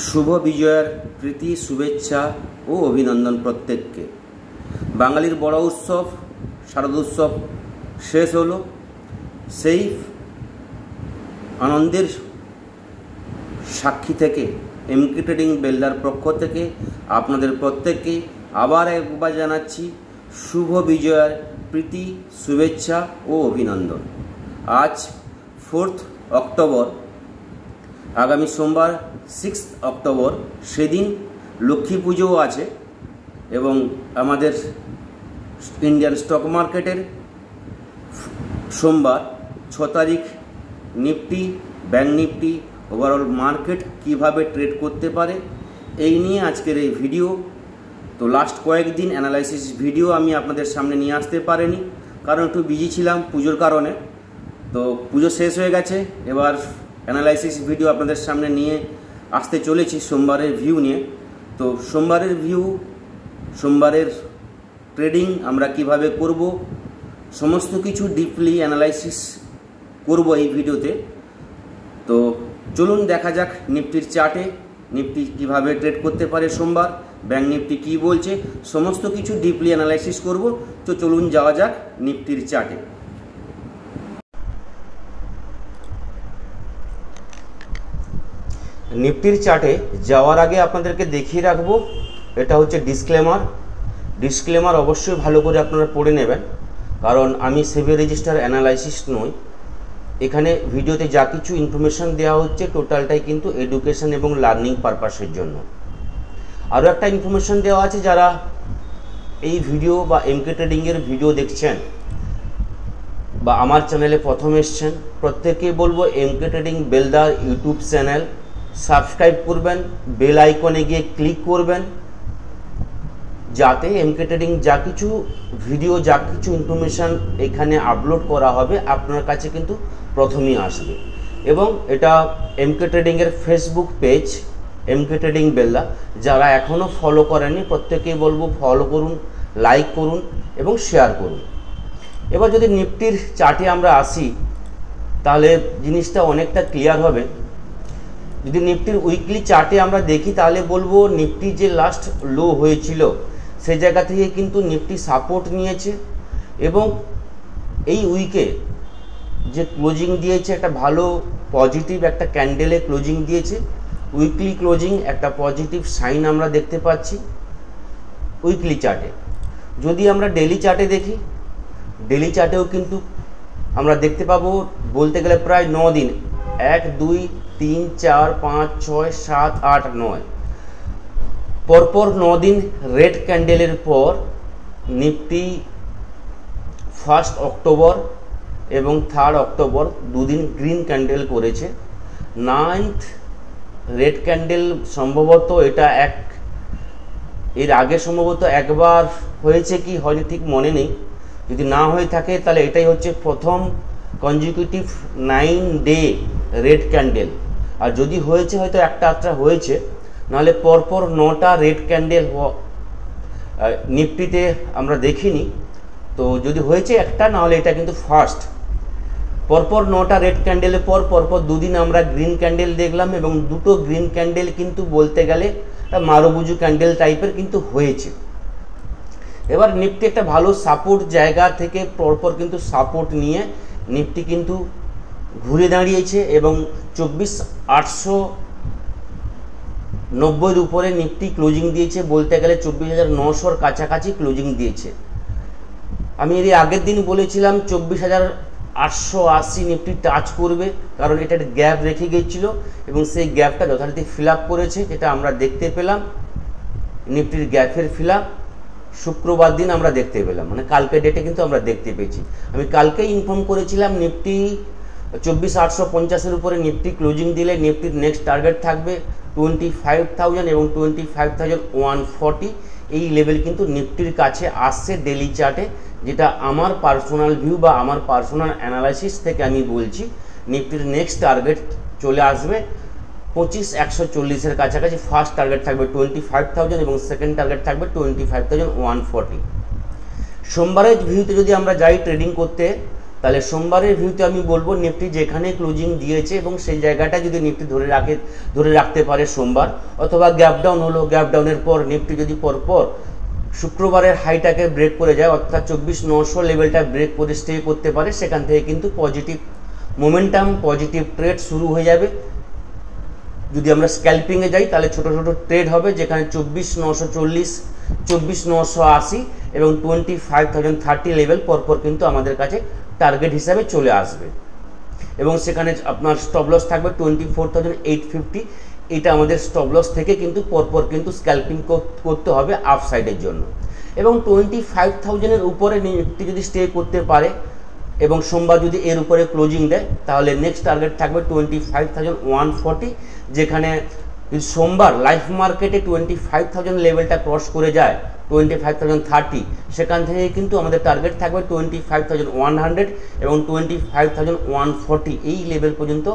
শুভ বিজয়ের প্রীতি শুভেচ্ছা ও অভিনন্দন প্রত্যেককে। বাঙালির বড় উৎসব শারদোৎসব শেষ হলো। সেই আনন্দের সাক্ষী থেকে এমকে ট্রেডিং বেলদার পক্ষ থেকে আপনাদের প্রত্যেককে আবার একবার জানাচ্ছি শুভ বিজয়ের প্রীতি শুভেচ্ছা ও অভিনন্দন। আজ 4 অক্টোবর, আগামী সোমবার 6 অক্টোবর, সেদিন লক্ষ্মী পুজোও আছে এবং আমাদের ইন্ডিয়ান স্টক মার্কেটের সোমবার 6 তারিখ Nifty, bank Nifty, overall market কিভাবে ট্রেড করতে পারে এই নিয়ে আজকের এই ভিডিও। তো লাস্ট কয়েকদিন অ্যানালাইসিস ভিডিও আমি আপনাদের সামনে নিয়ে আসতে পারিনি, কারণ একটু বিজি ছিলাম পুজোর কারণে। তো পুজো শেষ হয়ে গেছে, এবার অ্যানালাইসিস ভিডিও আপনাদের সামনে নিয়ে আসতে চলেছি সোমবারের ভিউ নিয়ে। তো সোমবারের ট্রেডিং আমরা কিভাবে করব সমস্ত কিছু ডিপলি অ্যানালাইসিস করব এই ভিডিওতে। তো চলুন দেখা যাক নিফটির চার্টে নিফটি কিভাবে ট্রেড করতে পারে সোমবার, ব্যাংক নিফটি কি বলছে, সমস্ত কিছু ডিপলি অ্যানালাইসিস করব। তো চলুন যাওয়া যাক নিফটির চার্টে। নিফটির চার্টে যাওয়ার আগে আপনাদেরকে দেখিয়ে রাখবো, এটা হচ্ছে ডিসক্লেমার অবশ্যই ভালো করে আপনারা পড়ে নেবেন, কারণ আমি সেবি রেজিস্টার অ্যানালাইসিস নই। এখানে ভিডিওতে যা কিছু ইনফরমেশান দেওয়া হচ্ছে টোটালটাই কিন্তু এডুকেশন এবং লার্নিং পারপাসের জন্য। আরও একটা ইনফরমেশান দেওয়া আছে, যারা এই ভিডিও বা এমকে ট্রেডিংয়ের ভিডিও দেখছেন বা আমার চ্যানেলে প্রথম এসছেন, প্রত্যেককে বলবো এমকে ট্রেডিং বেলদার ইউটিউব চ্যানেল সাবস্ক্রাইব করবেন, বেল আইকনে গিয়ে ক্লিক করবেন, যাতে এমকে ট্রেডিং যা কিছু ভিডিও যা কিছু ইনফরমেশান এখানে আপলোড করা হবে আপনার কাছে কিন্তু প্রথমেই আসবে। এবং এটা এমকে ট্রেডিংয়ের ফেসবুক পেজ এমকে ট্রেডিং বেলদা, যারা এখনও ফলো করেননি প্রত্যেকেই বলবো ফলো করুন, লাইক করুন এবং শেয়ার করুন। এবার যদি নিফটির চার্টে আমরা আসি তাহলে জিনিসটা অনেকটা ক্লিয়ার হবে। যদি নিফটির উইকলি চার্টে আমরা দেখি তাহলে বলবো নিফটি যে লাস্ট লো হয়েছিল সেই জায়গা থেকে কিন্তু নিফটি সাপোর্ট নিয়েছে এবং এই উইকে যে ক্লোজিং দিয়েছে একটা ভালো পজিটিভ একটা ক্যান্ডেলে ক্লোজিং দিয়েছে। উইকলি ক্লোজিং একটা পজিটিভ সাইন আমরা দেখতে পাচ্ছি উইকলি চার্টে। যদি আমরা ডেলি চার্টে দেখি, ডেলি চার্টেও কিন্তু আমরা দেখতে পাবো বলতে গেলে প্রায় 9 দিন, 1 2 3 4 5 6 7 8 9 পরপর 9 দিন রেড ক্যান্ডেলের পর নিফটি 1 অক্টোবর এবং 3 অক্টোবর দুদিন গ্রিন ক্যান্ডেল করেছে। 9th রেড ক্যান্ডেল সম্ভবত এটা এর আগে সম্ভবত একবার হয়েছে কি হয়নি ঠিক মনে নেই, যদি না হয়ে থাকে তাহলে এটাই হচ্ছে প্রথম কনজিকিউটিভ 9 ডে রেড ক্যান্ডেল। আর যদি হয়েছে হয়তো একটা হয়েছে, নাহলে পরপর 9টা রেড ক্যান্ডেল নিফটিতে আমরা দেখিনি। তো যদি হয়েছে একটা, নাহলে এটা কিন্তু ফার্স্ট। পরপর 9টা রেড ক্যান্ডেলের পরপর দুদিন আমরা গ্রিন ক্যান্ডেল দেখলাম এবং দুটো গ্রিন ক্যান্ডেল কিন্তু বলতে গেলে মারুবুজু ক্যান্ডেল টাইপের কিন্তু হয়েছে। এবার নিফটি একটা ভালো সাপোর্ট জায়গা থেকে পরপর কিন্তু সাপোর্ট নিয়ে নিফটি কিন্তু ঘুরে দাঁড়িয়েছে এবং 24,890 উপরে নিফটি ক্লোজিং দিয়েছে, বলতে গেলে 24,900 কাছাকাছি ক্লোজিং দিয়েছে। আমি এর আগের দিন বলেছিলাম 24,880 নিফটি টাচ করবে, কারণ এটা গ্যাপ রেখে গিয়েছিল এবং সেই গ্যাপটা যথারীতি ফিল আপ করেছে, যেটা আমরা দেখতে পেলাম। নিফটির গ্যাপের ফিল আপ শুক্রবার দিন আমরা দেখতে পেলাম, মানে কালকে ডেটে কিন্তু আমরা দেখতে পেয়েছি। আমি কালকেই ইনফর্ম করেছিলাম নিফটি 24,850-এর উপরে নিফটি ক্লোজিং দিলে নিফটির নেক্সট টার্গেট থাকবে 25,000 এবং 25,140। এই লেভেল কিন্তু নিফটির কাছে আসছে ডেলি চার্টে, যেটা আমার পার্সোনাল ভিউ বা আমার পার্সোনাল অ্যানালাইসিস থেকে আমি বলছি নিফটির নেক্সট টার্গেট চলে আসবে 25,140-এর কাছাকাছি। ফার্স্ট টার্গেট থাকবে 25,000 এবং সেকেন্ড টার্গেট থাকবে 25,140। সোমবারের ভিউতে যদি আমরা যাই ট্রেডিং করতে, তাহলে সোমবারের ভিউতে আমি বলবো নিফটি যেখানে ক্লোজিং দিয়েছে এবং সেই জায়গাটা যদি নিফটি ধরে রাখতে পারে সোমবার, অথবা গ্যাপ ডাউন হলো, গ্যাপ ডাউনের পর নিফটি যদি পরপর শুক্রবারের হাইটাকে ব্রেক করে যায়, অর্থাৎ 24,900 লেভেলটা ব্রেক করে স্টে করতে পারে, সেখান থেকে কিন্তু পজিটিভ মোমেন্টাম, পজিটিভ ট্রেড শুরু হয়ে যাবে। যদি আমরা স্ক্যাল্পিংয়ে যাই তাহলে ছোট ছোট ট্রেড হবে, যেখানে 24,940, 24,980 এবং 25,030 লেভেল পরপর কিন্তু আমাদের কাছে টার্গেট হিসাবে চলে আসবে, এবং সেখানে আপনার স্টপ লস থাকবে 24,850। এটা আমাদের স্টপ লস থেকে কিন্তু পরপর কিন্তু স্ক্যাল্পিং করতে হবে আপ সাইডের জন্য, এবং 25,000-এর উপরে নিফটি যদি স্টে করতে পারে এবং সোমবার যদি এর উপরে ক্লোজিং দেয়, তাহলে নেক্সট টার্গেট থাকবে 25,140, যেখানে সোমবার লাইফ মার্কেটে 25,000 লেভেলটা ক্রস করে যায় 25,030, সেখান থেকে কিন্তু আমাদের টার্গেট থাকবে 25,100 এবং 25,140, এই লেভেল পর্যন্ত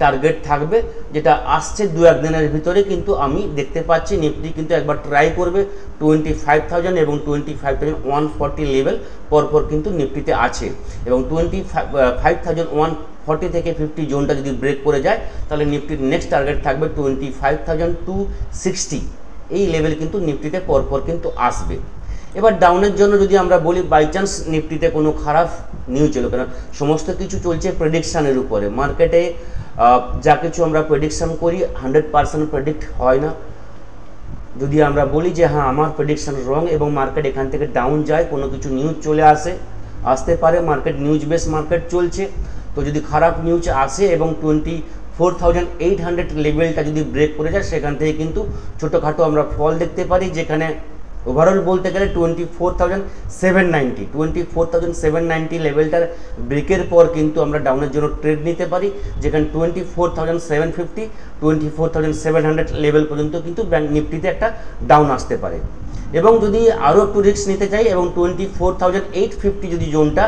টার্গেট থাকবে, যেটা আসছে 2-1 দিনের ভিতরে। কিন্তু আমি দেখতে পাচ্ছি নিফটি কিন্তু একবার ট্রাই করবে 25,000 এবং 25,140 লেভেল পরপর কিন্তু নিফটিতে আছে, এবং 25,140 থেকে 50 জোনটা যদি ব্রেক করে যায়, তাহলে নিফটির নেক্সট টার্গেট থাকবে 25,260, এই লেভেল কিন্তু নিফটিতে পরপর কিন্তু আসবে। এবার ডাউনের জন্য যদি আমরা বলি, বাই চান্স নিফটিতে কোনো খারাপ নিউজ এলো, কেন সমস্ত কিছু চলছে প্রেডিকশানের উপরে, মার্কেটে যা কিছু আমরা প্রেডিকশান করি 100% প্রেডিক্ট হয় না। যদি আমরা বলি যে হ্যাঁ আমার প্রেডিকশান রং এবং মার্কেট এখান থেকে ডাউন যায়, কোনো কিছু নিউজ চলে আসতে পারে, মার্কেট নিউজ বেস মার্কেট চলছে, তো যদি খারাপ নিউজ আসে এবং 24,800 লেভেলটা যদি ব্রেক করে যায়, সেখান থেকে কিন্তু ছোটোখাটো আমরা ফল দেখতে পারি, যেখানে ওভারঅল বলতে গেলে 24,790 লেভেলটার ব্রেকের পর কিন্তু আমরা ডাউনের জন্য ট্রেড নিতে পারি, যেখানে 24,750, 24,700 লেভেল পর্যন্ত কিন্তু ব্যাংক নিফটিতে একটা ডাউন আসতে পারে। এবং যদি আরও একটু রিস্ক নিতে চাই এবং 24,850 যদি জোনটা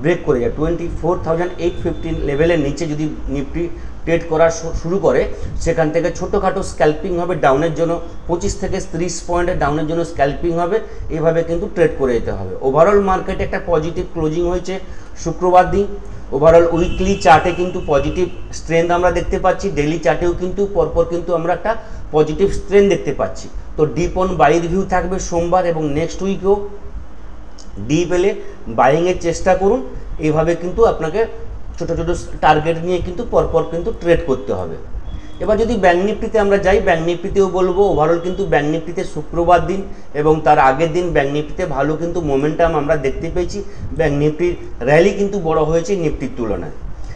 ব্রেক করে যায়, 24,850 লেভেলের নিচে যদি নিফটি ট্রেড করা শুরু করে, সেখান থেকে ছোটোখাটো স্ক্যাল্পিং হবে ডাউনের জন্য, 25 থেকে 30 পয়েন্টের ডাউনের জন্য স্ক্যাল্পিং হবে, এইভাবে কিন্তু ট্রেড করে যেতে হবে। ওভারঅল মার্কেটে একটা পজিটিভ ক্লোজিং হয়েছে শুক্রবার দিন, ওভারঅল উইকলি চার্টে কিন্তু পজিটিভ স্ট্রেন্থ আমরা দেখতে পাচ্ছি, ডেইলি চার্টেও কিন্তু পরপর কিন্তু আমরা একটা পজিটিভ স্ট্রেন্থ দেখতে পাচ্ছি। তো ডিপ অন বাইয়ের ভিউ থাকবে সোমবার এবং নেক্সট উইকেও ডিপ এলে বাইংয়ের চেষ্টা করুন, এইভাবে কিন্তু আপনাকে ছোটো ছোটো টার্গেট নিয়ে কিন্তু পরপর কিন্তু ট্রেড করতে হবে। এবার যদি ব্যাংক নিফটিতে আমরা যাই, ব্যাংক নিফটিতেও বলবো ওভারঅল কিন্তু ব্যাংক নিফটিতে শুক্রবার দিন এবং তার আগের দিন ব্যাংক নিফটিতে ভালো কিন্তু মোমেন্টাম আমরা দেখতে পেয়েছি, ব্যাংক নিফটির র্যালি কিন্তু বড় হয়েছে নিফটির তুলনায়।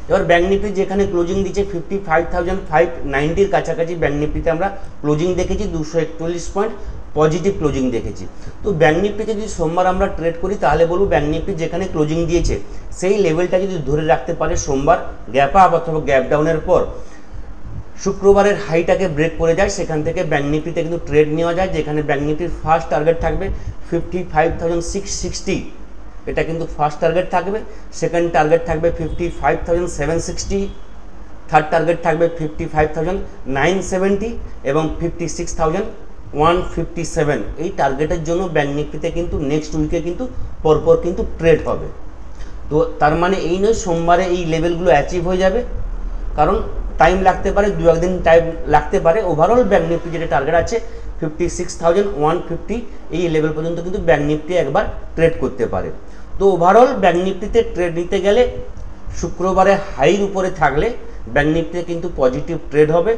এবার ব্যাংক নিফটি যেখানে ক্লোজিং দিচ্ছে 55,590-র কাছাকাছি ব্যাংক নিফটিতে আমরা ক্লোজিং দেখেছি, 241 পয়েন্ট পজিটিভ ক্লোজিং দেখেছি। তো ব্যাংক নিফটিতে যদি সোমবার আমরা ট্রেড করি, তাহলে বলবো ব্যাংক নিফটি যেখানে ক্লোজিং দিয়েছে সেই লেভেলটা যদি ধরে রাখতে পারে সোমবার গ্যাপ আপ অথবা গ্যাপ ডাউনের পর শুক্রবারের হাইটাকে ব্রেক করে যায়, সেখান থেকে ব্যাংক নিফটিতে কিন্তু ট্রেড নেওয়া যায়, যেখানে ব্যাংক নিফটির ফার্স্ট টার্গেট থাকবে 55,660, এটা কিন্তু ফার্স্ট টার্গেট থাকবে, সেকেন্ড টার্গেট থাকবে 55,760, থার্ড টার্গেট থাকবে 55,970 এবং 56,157, এই টার্গেটের জন্য ব্যাংক নিফটিতে কিন্তু নেক্সট উইকে কিন্তু পরপর কিন্তু ট্রেড হবে। তো তার মানে এই নয় সোমবারে এই লেভেলগুলো অ্যাচিভ হয়ে যাবে, কারণ টাইম লাগতে পারে, 2-1 দিন টাইম লাগতে পারে। ওভারঅল ব্যাংক নিফটি যেটা টার্গেট আছে 56,150, এই লেভেল পর্যন্ত কিন্তু ব্যাংক নিফটি একবার ট্রেড করতে পারে। তো ওভারঅল ব্যাংক নিফটিতে ট্রেড নিতে গেলে শুক্রবারে হাইর উপরে থাকলে ব্যাংক নিফটিতে কিন্তু পজিটিভ ট্রেড হবে,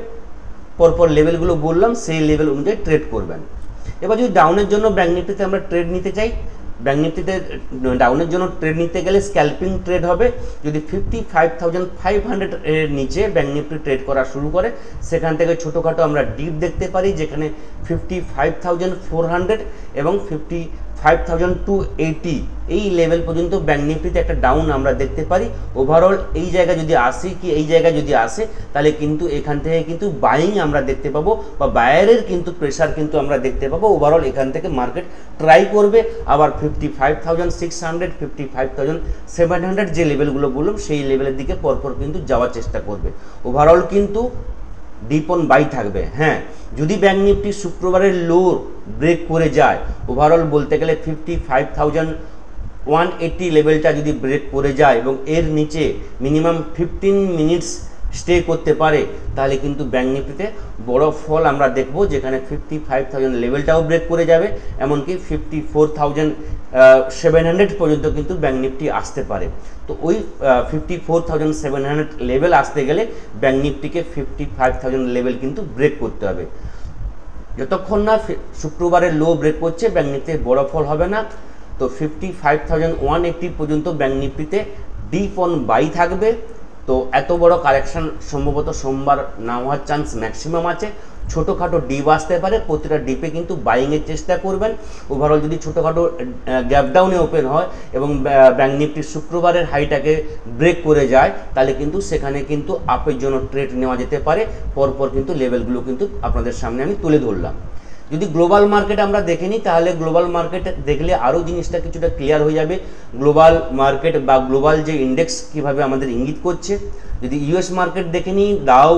পরপর লেভেলগুলো বললাম সেই লেভেল অনুযায়ী ট্রেড করবেন। এবার যদি ডাউনের জন্য ব্যাংক নিফটিতে আমরা ট্রেড নিতে চাই, ব্যাংক নিফটিতে ডাউনের জন্য ট্রেড নিতে গেলে স্ক্যাল্পিং ট্রেড হবে, যদি 55,500 এর নিচে ব্যাংক নিফটি ট্রেড করা শুরু করে, সেখান থেকে ছোটোখাটো আমরা ডিপ দেখতে পারি, যেখানে 55,400 এবং 55,280, এই লেভেল পর্যন্ত ব্যাংক নিফটিতে একটা ডাউন আমরা দেখতে পারি। ওভারঅল এই জায়গা যদি আসে এই জায়গায় যদি আসে, তাহলে কিন্তু এখান থেকে কিন্তু বাইং আমরা দেখতে পাবো বা বায়ারের কিন্তু প্রেশার কিন্তু আমরা দেখতে পাবো। ওভারঅল এখান থেকে মার্কেট ট্রাই করবে আবার 55,600, 55,700 যে লেভেলগুলো বললাম সেই লেভেলের দিকে পরপর কিন্তু যাওয়ার চেষ্টা করবে। ওভারঅল কিন্তু ডিপ অন বাই থাকবে। হ্যাঁ, যদি ব্যাংক নিফটি শুক্রবারের লো ব্রেক করে যায়, ওভারঅল বলতে গেলে 55,000 180 লেভেলটা যদি ব্রেক করে যায় এবং এর নিচে মিনিমাম 15 মিনিটস স্টে করতে পারে, তাহলে কিন্তু ব্যাঙ্ক নিফটিতে বড় ফল আমরা দেখব, যেখানে 55,000 লেভেলটাও ব্রেক করে যাবে, এমনকি 54,700 পর্যন্ত কিন্তু ব্যাঙ্ক নিফটি আসতে পারে। তো ওই 54,700 লেভেল আসতে গেলে ব্যাঙ্ক নিফটিকে 55,000 লেভেল কিন্তু ব্রেক করতে হবে। যতক্ষণ না শুক্রবারের লো ব্রেক করছে ব্যাঙ্ক নিফটিতে বড় ফল হবে না। তো 55,180 পর্যন্ত ব্যাঙ্ক নিফটিতে ডিপ অন বাই থাকবে। তো এত বড় কারেকশন সম্ভবত সোমবার না হওয়ার চান্স ম্যাক্সিমাম আছে। ছোটোখাটো ডিপ আসতে পারে, প্রতিটা ডিপে কিন্তু বাইংয়ের চেষ্টা করবেন। ওভারঅল যদি ছোটোখাটো গ্যাপ ডাউনে ওপেন হয় এবং ব্যাঙ্ক নিফটি শুক্রবারের হাইটাকে ব্রেক করে যায়, তাহলে কিন্তু সেখানে কিন্তু আপের জন্য ট্রেড নেওয়া যেতে পারে। পরপর কিন্তু লেভেলগুলো কিন্তু আপনাদের সামনে আমি তুলে ধরলাম। যদি গ্লোবাল মার্কেট আমরা দেখে নিই, তাহলে গ্লোবাল মার্কেট দেখলে আরও জিনিসটা কিছুটা ক্লিয়ার হয়ে যাবে। গ্লোবাল মার্কেট বা গ্লোবাল যে ইন্ডেক্স কীভাবে আমাদের ইঙ্গিত করছে। যদি ইউএস মার্কেট দেখে নিই, ডাউ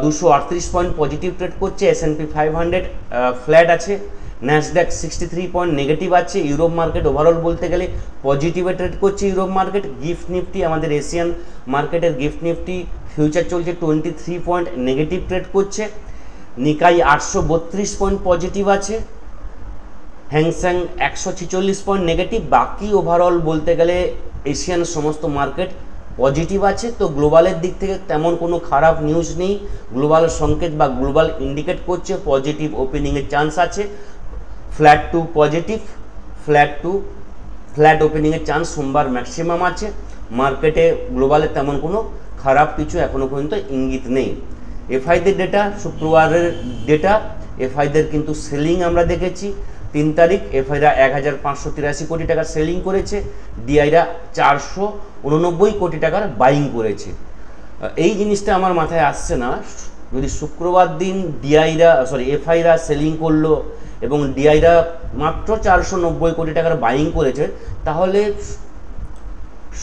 238 পয়েন্ট পজিটিভ ট্রেড করছে, S&P 500 ফ্ল্যাট আছে, ন্যাসড্যাক 63 পয়েন্ট নেগেটিভ আছে। ইউরোপ মার্কেট ওভারঅল বলতে গেলে পজিটিভে ট্রেড করছে ইউরোপ মার্কেট। গিফট নিফটি আমাদের এশিয়ান মার্কেটের গিফট নিফটি ফিউচার চলছে 23 পয়েন্ট নেগেটিভ ট্রেড করছে। নিকাই 832 পয়েন্ট পজিটিভ আছে, হ্যাংসেং 146 পয়েন্ট নেগেটিভ। বাকি ওভারঅল বলতে গেলে এশিয়ান সমস্ত মার্কেট পজিটিভ আছে। তো গ্লোবালের দিক থেকে তেমন কোনো খারাপ নিউজ নেই। গ্লোবাল সংকেত বা গ্লোবাল ইন্ডিকেট করছে পজিটিভ ওপেনিংয়ের চান্স আছে। ফ্ল্যাট টু পজিটিভ, ফ্ল্যাট ওপেনিংয়ের চান্স সোমবার ম্যাক্সিমাম আছে। মার্কেটে গ্লোবালে তেমন কোনো খারাপ কিছু এখনও পর্যন্ত ইঙ্গিত নেই। এফআইদের ডেটা, শুক্রবারের ডেটা, এফআইদের কিন্তু সেলিং আমরা দেখেছি। 3 তারিখ এফআইরা 1,583 কোটি টাকার সেলিং করেছে, ডিআইরা 489 কোটি টাকার বাইং করেছে। এই জিনিসটা আমার মাথায় আসছে না, যদি শুক্রবার দিন এফআইরা সেলিং করলো এবং ডিআইরা মাত্র 490 কোটি টাকার বাইং করেছে, তাহলে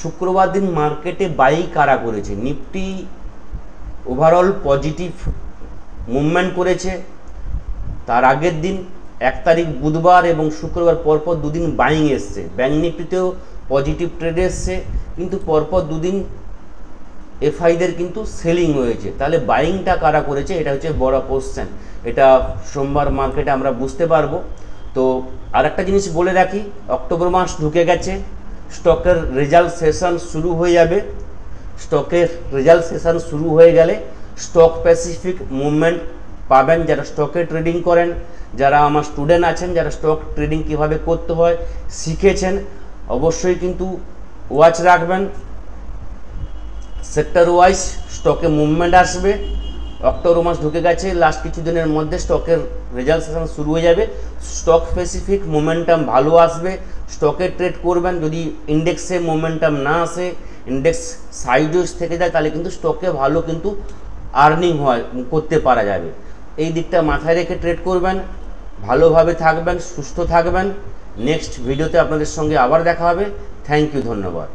শুক্রবার দিন মার্কেটে বাই কারা করেছে? নিফটি ওভারঅল পজিটিভ মুভমেন্ট করেছে। তার আগের দিন 1 তারিখ বুধবার এবং শুক্রবার পরপর দুদিন বাইং এসছে। ব্যাঙ্ক নিফটিতেও পজিটিভ ট্রেড এসছে, কিন্তু পরপর দুদিন এফআইদের কিন্তু সেলিং হয়েছে। তাহলে বাইংটা কারা করেছে, এটা হচ্ছে বড় কোশ্চেন। এটা সোমবার মার্কেটে আমরা বুঝতে পারবো। তো আরেকটা জিনিস বলে রাখি, অক্টোবর মাস ঢুকে গেছে, স্টকের রেজাল্ট সেশন শুরু হয়ে যাবে। স্টকের রেজাল্ট সেশন শুরু হয়ে গেলে স্টক স্পেসিফিক মুভমেন্ট পাবেন। যারা স্টকে ট্রেডিং করেন, যারা আমার স্টুডেন্ট আছেন, যারা স্টক ট্রেডিং কীভাবে করতে হয় শিখেছেন, অবশ্যই কিন্তু ওয়াচ রাখবেন। সেক্টর ওয়াইজ স্টকে মুভমেন্ট আসবে। অক্টোবর মাস ঢুকে গেছে, লাস্ট কিছু দিনের মধ্যে স্টকের রেজাল্ট সেশন শুরু হয়ে যাবে। স্টক স্পেসিফিক মোমেন্টাম ভালো আসবে, স্টকে ট্রেড করবেন। যদি ইন্ডেক্সে মোমেন্টাম না আসে, ইন্ডেক্স সাইডওয়েজ থেকে যায়, তাহলে কিন্তু স্টকে ভালো কিন্তু আর্নিং করতে পারা যাবে। এই দিকটা মাথায় রেখে ট্রেড করবেন। ভালোভাবে থাকবেন, সুস্থ থাকবেন। নেক্সট ভিডিওতে আপনাদের সঙ্গে আবার দেখা হবে। থ্যাংক ইউ, ধন্যবাদ।